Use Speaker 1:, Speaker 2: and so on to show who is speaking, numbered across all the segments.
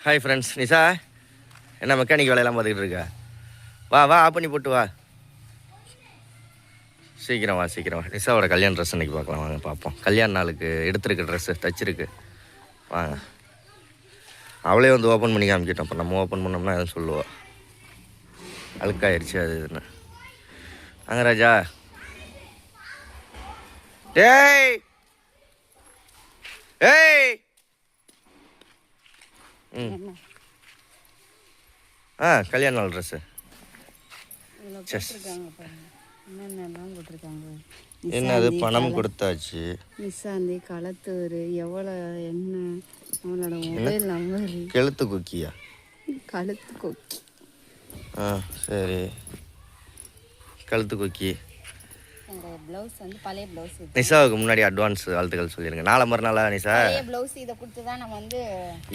Speaker 1: Hi friends. Nisha என்ன mechanic வேலையெல்லாம் பார்த்துக்கிட்டு இருக்கா? வா வா ஆஃப் பண்ணி போட்டு வா. சீக்கிரம் வா சீக்கிரம் வா. நிஷாவோட கல்யாண ட்ரெஸ் அன்றைக்கி பார்க்கலாம் வாங்க பார்ப்போம். கல்யாண நாளுக்கு எடுத்துருக்கு ட்ரெஸ்ஸு தச்சிருக்கு வாங்க. அவளே வந்து ஓப்பன் பண்ணி காமிக்கிட்டோம். இப்போ நம்ம ஓப்பன் பண்ணோம்னா எதுவும் சொல்லுவாள். அழுக்காயிருச்சு அது இதுன்னு. வாங்க ராஜா. டேய் ஏய் கல்யாண நாள் ட்ரெஸ்ஸு என்னது பணம் கொடுத்தாச்சு.
Speaker 2: நிசாந்தி களத்தூர் எவ்வளோ என்ன அவனோட மொபைல் நம்பர்
Speaker 1: கழுத்து குக்கியா?
Speaker 2: கழுத்து கொக்கி.
Speaker 1: சரி கழுத்து குக்கி.
Speaker 2: ப்ளவுஸ் வந்து பழைய ப்ளவுஸ்.
Speaker 1: நிஷாவுக்கு முன்னாடி அட்வான்ஸ் வாழ்த்துக்கள் சொல்லிடுங்க. நாளை மறுநாளா நிஷா?
Speaker 2: பழைய ப்ளவுஸ் இதை கொடுத்து தான் நம்ம வந்து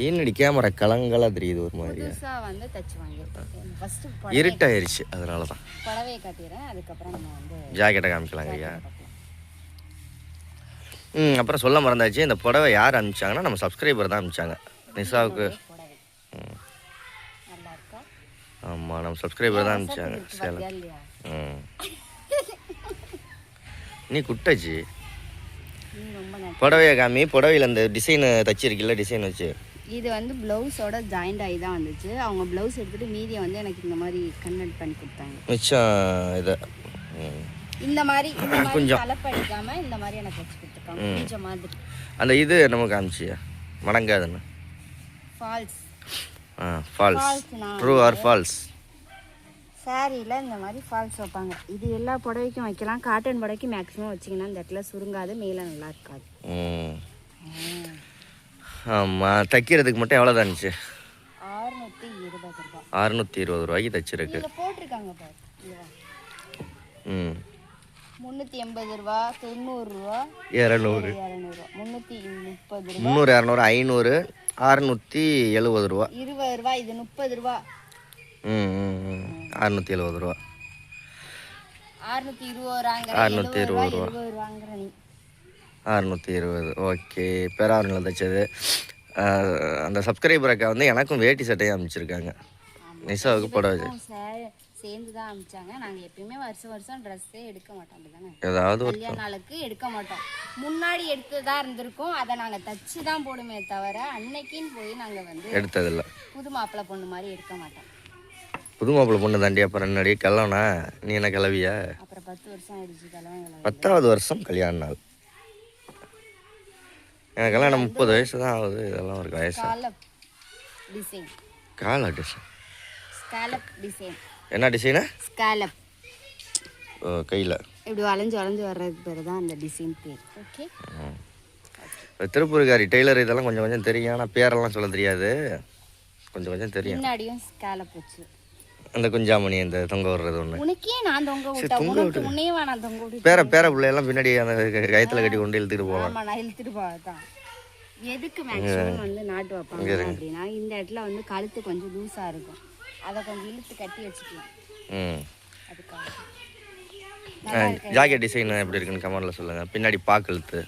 Speaker 1: ஏன்னடி கேமரா கலங்களாக தெரியுது ஒரு மாதிரி.
Speaker 2: புதுசாக வந்து தச்சு வாங்கியிருக்கோம். ஃபஸ்ட்டு
Speaker 1: இருட்டாயிருச்சு அதனால தான்.
Speaker 2: புடவையை கட்டிடுறேன், அதுக்கப்புறம் நம்ம வந்து
Speaker 1: ஜாக்கெட்டை காமிக்கலாங்க ஐயா. அப்புறம் சொல்ல மறந்தாச்சு. இந்த புடவை யார் அனுப்பிச்சாங்கன்னா நம்ம சப்ஸ்கிரைபர் தான் அனுப்பிச்சாங்க நிஷாவுக்கு.
Speaker 2: நல்லா இருக்கா?
Speaker 1: ஆமாம் நம்ம சப்ஸ்கிரைபர் தான் அனுப்பிச்சாங்க. சேலம். நீ குட்டாச்சு புடவையை காமி. புடவையில் அந்த டிசைன் தச்சிருக்கில்ல, டிசைன் வச்சு.
Speaker 2: இது வந்து ப்ளவுஸோட ஜாயிண்ட் ஆகி தான் வந்துச்சு. அவங்க ப்ளவுஸ் எடுத்துகிட்டு மீதியை வந்து எனக்கு இந்த மாதிரி கன்வெர்ட் பண்ணி கொடுத்தாங்க.
Speaker 1: மிச்சம் இதை
Speaker 2: இந்த மாதிரி கொஞ்சம் தலைப்படிக்காம இந்த மாதிரி எனக்கு வச்சு கொடுத்துருக்காங்க கொஞ்சம் மாதிரி.
Speaker 1: அந்த இது நமக்கு காமிச்சியா மடங்காதுன்னு?
Speaker 2: False.
Speaker 1: False. True or false?
Speaker 2: சாரியில் இந்த மாதிரி ஃபால்ஸ் வைப்பாங்க. இது எல்லா புடவைக்கும் வைக்கலாம். காட்டன் புடவைக்கு மேக்ஸிமம் வச்சிங்கன்னா இந்த இடத்துல சுருங்காது, மேலே நல்லா இருக்காது.
Speaker 1: ஆமாம். தைக்கிறதுக்கு மட்டும் எவ்வளோ தான் இருந்துச்சு?
Speaker 2: 620 ரூபா.
Speaker 1: 620 ரூபாய்க்கு தைச்சிருக்கு.
Speaker 2: போட்டிருக்காங்க பாரு. 380 ரூபா, 90 ரூபா, 200, 330 ரூபா,
Speaker 1: 300, 200, 500, 670 ரூபா.
Speaker 2: 20 ரூபா. இது 30 ரூபா.
Speaker 1: 670 ரூபா.
Speaker 2: 620 ரூபா.
Speaker 1: 620. ஓகே. பேராவூரில் தைச்சது. அந்த சப்ஸ்கிரைபர் அக்கா வந்து எனக்கும் வேட்டி சட்டையை அமைச்சிருக்காங்க. நிஷாவுக்கு புடவை
Speaker 2: சேர்ந்து தான் அனுப்பிச்சாங்க. நாங்கள் எப்பயுமே வருஷம் ட்ரெஸ்ஸே எடுக்க மாட்டோம். அப்படிதானே?
Speaker 1: ஏதாவது
Speaker 2: கல்யாண நாளுக்கு எடுக்க மாட்டோம். முன்னாடி எடுத்துதான் இருந்திருக்கோம். அதை நாங்கள் தச்சு தான் போடுமே தவிர அன்னைக்குன்னு போய் நாங்கள் வந்து
Speaker 1: எடுத்ததில்லை.
Speaker 2: புது மாப்பிள்ளை பொண்ணு மாதிரி எடுக்க மாட்டோம்.
Speaker 1: புது மாப்பிள்ளை பொண்ணு தாண்டி. அப்புறம் என்னடி கல்யாணா? நீ என்ன கிளவியா?
Speaker 2: அப்புறம் 10 வருஷம் ஆயிடுச்சு கல்யாணம்.
Speaker 1: 10வது வருஷம் கல்யாண நாள். எனக்கு கல்யாணம் 30 வயசு தான் ஆகுது. இதெல்லாம் ஒரு வயசு. காலா டிசைன். என்ன டிசைனு? ஸ்காலப். கையில்
Speaker 2: இப்படி வளைஞ்சு வர்றதுக்கு பேர் தான் அந்த டிசைன் பேர். ஓகே.
Speaker 1: திருப்பூர்காரி டெய்லர் இதெல்லாம் கொஞ்சம் கொஞ்சம் தெரியும். ஆனால் பேரெல்லாம் சொல்ல தெரியாது. கொஞ்சம் கொஞ்சம் தெரியும்.
Speaker 2: முன்னாடியும் ஸ்காலப் வச்சு
Speaker 1: அந்த குஞ்சாமணி அந்த தொங்க விடுறது ஒன்று.
Speaker 2: உனக்கே நான் தொங்க விட்டு உன்னையே நான் தொங்க விட்டு
Speaker 1: பேர பிள்ளையெல்லாம் பின்னாடி அந்த கயத்தில் கட்டி கொண்டு இழுத்துட்டு போகலாம்.
Speaker 2: ஆமாம், நான் இழுத்துட்டு போகத்தான். எதுக்கு மேக்ஸிமம் வந்து நாட்டு வைப்பாங்க அப்படின்னா இந்த இடத்துல வந்து கழுத்து கொஞ்சம் லூஸாக இருக்கும். அதை கொஞ்சம் இழுத்து கட்டி வச்சுக்கலாம். அதுக்காக
Speaker 1: ஜாக்கெட் டிசைன் எப்படி இருக்குன்னு கமெண்ட்ல சொல்லுங்க. பின்னாடி பாக்கழுத்து.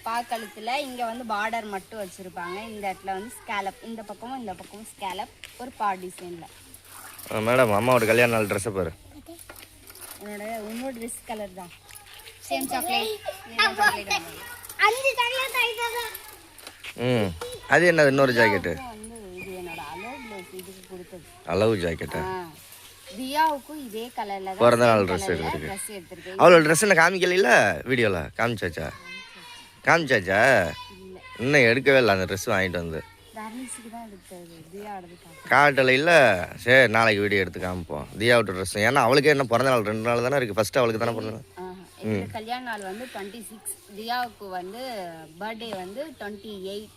Speaker 2: பாக்கழுத்துல இங்க வந்து பார்டர் மட்டும் வச்சிருப்பாங்க. இந்த இடத்துல வந்து ஸ்காலப். இந்த பக்கமும் ஸ்காலப் ஒரு டிசைன்ல.
Speaker 1: மேடம் அம்மாவோட கல்யாண நாள் ட்ரெஸ் பாரு.
Speaker 2: உன்னோட ட்ரெஸ் கலர் தான். Same chocolate.
Speaker 1: அது என்னது? இன்னொரு ஜாக்கெட்டு.
Speaker 2: இது என்னோட அலோவ் ப்ளவுஸ். இதுக்கு கொடுத்தது
Speaker 1: அலோவ் ஜாக்கெட்டா?
Speaker 2: தியாவுக்கும் இதே கலர்ல தான்
Speaker 1: பிறந்த நாள் ட்ரெஸ் எடுத்துருக்கு. அவளோட ட்ரெஸ் என்ன காமிக்கல வீடியோல? காமிச்சாச்சா? இன்னும் எடுக்கவே இல்லை. அந்த ட்ரெஸ் வாங்கிட்டு வந்து காட்டலை இல்லை. சரி நாளைக்கு வீடியோ எடுத்து காமிப்போம் தியாவோட ட்ரெஸ். ஏன்னா அவளுக்கு என்ன பிறந்த நாள் 2 நாள் தானே இருக்குது. ஃபர்ஸ்ட் அவளுக்கு தானே பிறந்த நாள்.
Speaker 2: கல்யாண நாள் வந்து 26. தியாவுக்கு வந்து பர்த்டே வந்து 28.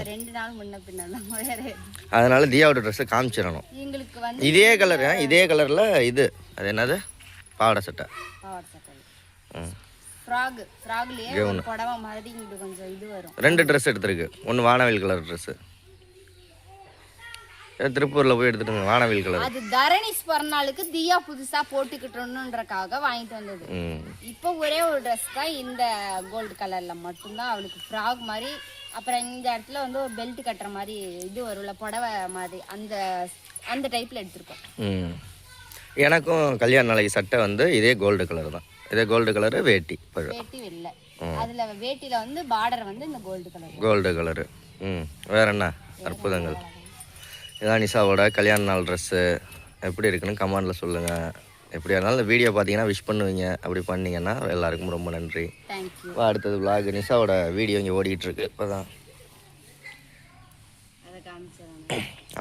Speaker 2: 2 நாள் முன்ன பின்ன.
Speaker 1: அதனால தியாவோட ட்ரெஸ்ஸை காமிச்சிடணும்.
Speaker 2: எங்களுக்கு வந்து
Speaker 1: இதே கலரில் இது அது என்னது? பாவாடை சட்டை.
Speaker 2: ஃப்ராக்லயே ஒரு புடவை மாதிரி இங்க கொஞ்சம் இது வரும்.
Speaker 1: 2 ட்ரெஸ் எடுத்துருக்கு. ஒன்று வானவில் கலர் ட்ரெஸ்ஸு. திருப்பூரில் போய் எடுத்துட்டு வானவில் கலர்.
Speaker 2: அது தரணிஸ் பிறநாளுக்கு தியா புதுசா போட்டுக்கிட்டோன்றக்காக வாங்கிட்டு வந்தது. இப்போ ஒரே ஒரு ட்ரெஸ் தான் இந்த கோல்டு கலர்ல மட்டும்தான். அவளுக்கு ஃப்ராக் மாதிரி அப்புறம் இந்த இடத்துல வந்து ஒரு பெல்ட் கட்டுற மாதிரி இது வரும்ல புடவை மாதிரி அந்த அந்த டைப்பில் எடுத்திருக்கோம்.
Speaker 1: எனக்கும் கல்யாண நாளைக்கு சட்டை வந்து இதே கோல்டு கலர் தான். இதே கோல்டு கலரு வேட்டி
Speaker 2: வேட்டி வெள்ளை. அதில் வேட்டியில் வந்து பார்டர் வந்து இந்த
Speaker 1: கோல்டு கலரு. வேற என்ன அற்புதங்கள். இதான் நிஷாவோட கல்யாண நாள் ட்ரெஸ்ஸு. எப்படி இருக்குன்னு கமெண்டில் சொல்லுங்கள். எப்படியா இருந்தாலும் இந்த வீடியோ பார்த்தீங்கன்னா விஷ் பண்ணுவீங்க. அப்படி பண்ணிங்கன்னா எல்லாருக்கும் ரொம்ப நன்றி. அடுத்தது vlog நிஷாவோட வீடியோ இங்கே ஓடிட்டுருக்கு இப்போ தான்.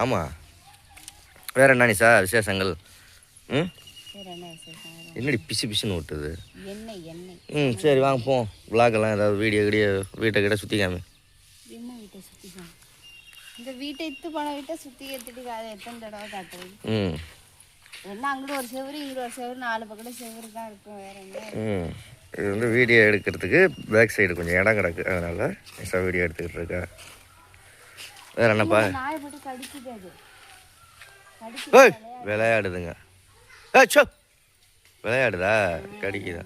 Speaker 1: ஆமாம், வேற என்ன நிஷா விசேஷங்கள்? என்னடி பிசு பிசுன்னு ஓட்டுது? சரி வாங்க போவோம். vlogலாம் ஏதாவது வீடியோ வீட்டை கிட்ட சுற்றி காமி.
Speaker 2: இந்த வீட்டை இத்து போன வீட்டை சுற்றி எடுத்துட்டு எத்தனை தடவை காட்டுறது? என்ன அங்கிட்ட ஒரு செவரு இங்கிட்ட ஒரு செவரு 4 பக்கம் செவரு தான் இருக்கும். வேற என்ன?
Speaker 1: இது வந்து வீடியோ எடுக்கிறதுக்கு பேக் சைடு கொஞ்சம் இடம் கிடக்கு, அதனால நிஷா வீடியோ எடுத்துக்கிட்டு இருக்கா. வேற என்னப்பா?
Speaker 2: நாய் போட்டு கடிக்குது.
Speaker 1: விளையாடுதுங்க. விளையாடுதா? கடிக்குதா?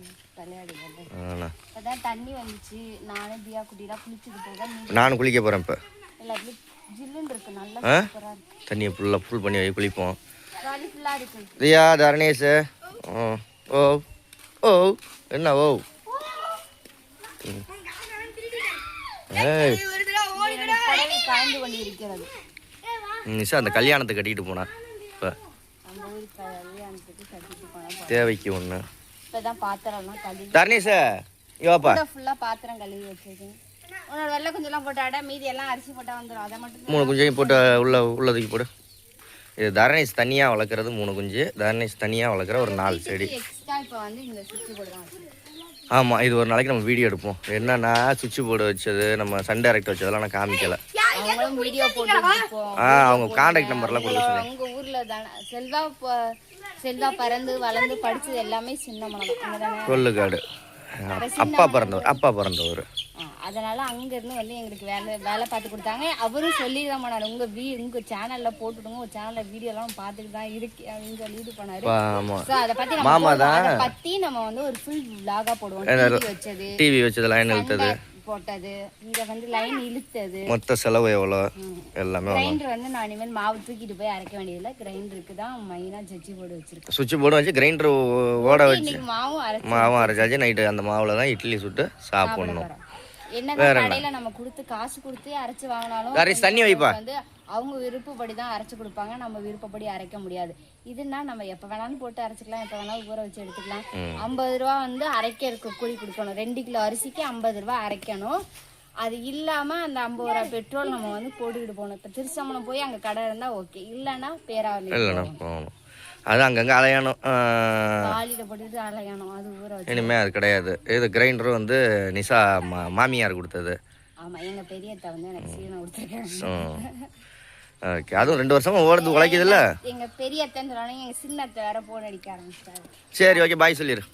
Speaker 2: அதான் தண்ணி வந்துச்சு. நானே தியா குட்டிலாம் குளிச்சுட்டு போக.
Speaker 1: நானும் குளிக்க போகிறேன் இப்போ.
Speaker 2: ஜில்லுன்னு இருக்கு, நல்லா சூப்பரா இருக்கு.
Speaker 1: தண்ணியை ஃபுல் பண்ணி வை குளிப்போம்.
Speaker 2: ஃபுல்லா இருக்கு.
Speaker 1: தியா தரணேஷ். ஓ ஓ என்ன ஓ
Speaker 2: காய்ந்து கொண்டு இருக்கிறது.
Speaker 1: நிஷா அந்த கல்யாணத்துக்கு கட்டிட்டு போனா. இப்போ தேவைக்கு ஒன்று
Speaker 2: இப்பதான் பாத்திரம்லாம் கழுவி.
Speaker 1: தரணேஷ் இவாப்பா
Speaker 2: ஃபுல்லா பாத்திரம் கழுவி வச்சிருக்கேன். உன்னோட வெள்ளை குஞ்செல்லாம் போட்டாடா, மீதி எல்லாம் அரிசி போட்டா வந்துடும். அதை மட்டும்
Speaker 1: 3 குஞ்சையும் போட்டு உள்ளதுக்கு போடு. இது தரணேஷ் தனியாக வளர்க்குறது 3 குஞ்சு. தரணேஷ் தனியாக வளர்க்குற ஒரு 4 செடி.
Speaker 2: எக்ஸ்ட்ரா இப்போ வந்து இந்த சுவிட்ச் போர்டு தான் வச்சிருக்கேன்.
Speaker 1: ஆமாம், இது ஒரு நாளைக்கு நம்ம வீடியோ எடுப்போம். என்னன்னா சுவிட்ச் போர்டு வச்சது, நம்ம சன் டைரக்ட் வச்சதெல்லாம் நான் காமிக்கலை.
Speaker 2: அவங்களும் வீடியோ போட்டு
Speaker 1: அவங்க கான்டாக்ட் நம்பர்லாம் கொடுக்க சொல்லுங்க.
Speaker 2: உங்கள் ஊரில் தானே செல்வா பிறந்து வளர்ந்து படித்தது எல்லாமே சின்ன மனம்
Speaker 1: கொல்லுக்காடு. அப்பா பிறந்தவர்.
Speaker 2: அதனால அங்கேருந்து வந்து எங்களுக்கு வேலை பார்த்து கொடுத்தாங்க. அவரும் சொல்லி தான் பண்ணாரு, உங்கள் சேனலில் போட்டுடுங்க, ஒரு சேனலில் வீடியோலாம் பார்த்துட்டு தான் இருக்கு அப்படின்னு சொல்லி இது பண்ணாரு. ஸோ அதை பற்றி நம்ம வந்து ஒரு ஃபுல் விளாகாக போடுவோம்.
Speaker 1: டிவி வச்சது, லைன் இழுத்தது
Speaker 2: போட்டது, இங்கே வந்து லைன் இழுத்தது,
Speaker 1: மொத்த செலவு எவ்வளோ எல்லாமே.
Speaker 2: கிரைண்டர் வந்து நான் இனிமேல் மாவு தூக்கிட்டு போய் அரைக்க வேண்டியதில்லை. கிரைண்டருக்கு தான் மெயினாக சுவிட்ச் போர்டு வச்சிருக்கேன்.
Speaker 1: சுவிட்ச் போர்டு வச்சு கிரைண்டர் ஓட வச்சு
Speaker 2: மாவும்
Speaker 1: அரைச்சாச்சு. நைட்டு அந்த மாவில் தான் இட்லி சுட்டு சாப்பிடணும்.
Speaker 2: என்னதான் கடையில நம்ம கொடுத்து காசு கொடுத்து அரைச்சு வாங்கினாலும்
Speaker 1: தண்ணி வைப்பா
Speaker 2: வந்து அவங்க விருப்பப்படி தான் அரைச்சு கொடுப்பாங்க. நம்ம விருப்பப்படி அரைக்க முடியாது. இதுன்னா நம்ம எப்ப வேணாலும் போட்டு அரைச்சிக்கலாம், எப்ப வேணாலும் ஊற வச்சு எடுத்துக்கலாம். 50 ரூபா வந்து அரைக்க கூலி கொடுக்கணும். 2 கிலோ அரிசிக்கு 50 ரூபா அரைக்கணும். அது இல்லாம அந்த 50 ரூபா பெட்ரோல் நம்ம வந்து போட்டுக்கிட்டு போகணும். இப்ப திருச்சம்பளம் போய் அங்க கடை இருந்தா ஓகே, இல்லைன்னா பேராவளி
Speaker 1: போகணும். அது அங்கங்கே அலையணும்,
Speaker 2: காலில போட்டுட்டு அலையணும். அது ஊற வச்சு
Speaker 1: இனிமே அது கிடையாது. இது கிரைண்டர் வந்து நிஷா மாமியார் கொடுத்தது.
Speaker 2: ஆமா, எங்க பெரியத்தை வந்து எனக்கு சீனை கொடுத்துருக்காங்க.
Speaker 1: ஓகே, அதுவும் 2 வருஷமா ஓடுது உழைக்குது இல்ல.
Speaker 2: எங்க பெரியத்தைன்னு சொன்னாலும் எங்க சின்னத்தை வேற போன் அடிக்க ஆரம்பிச்சிட்டாரு.
Speaker 1: சரி ஓகே, பாய் சொல்லிடு.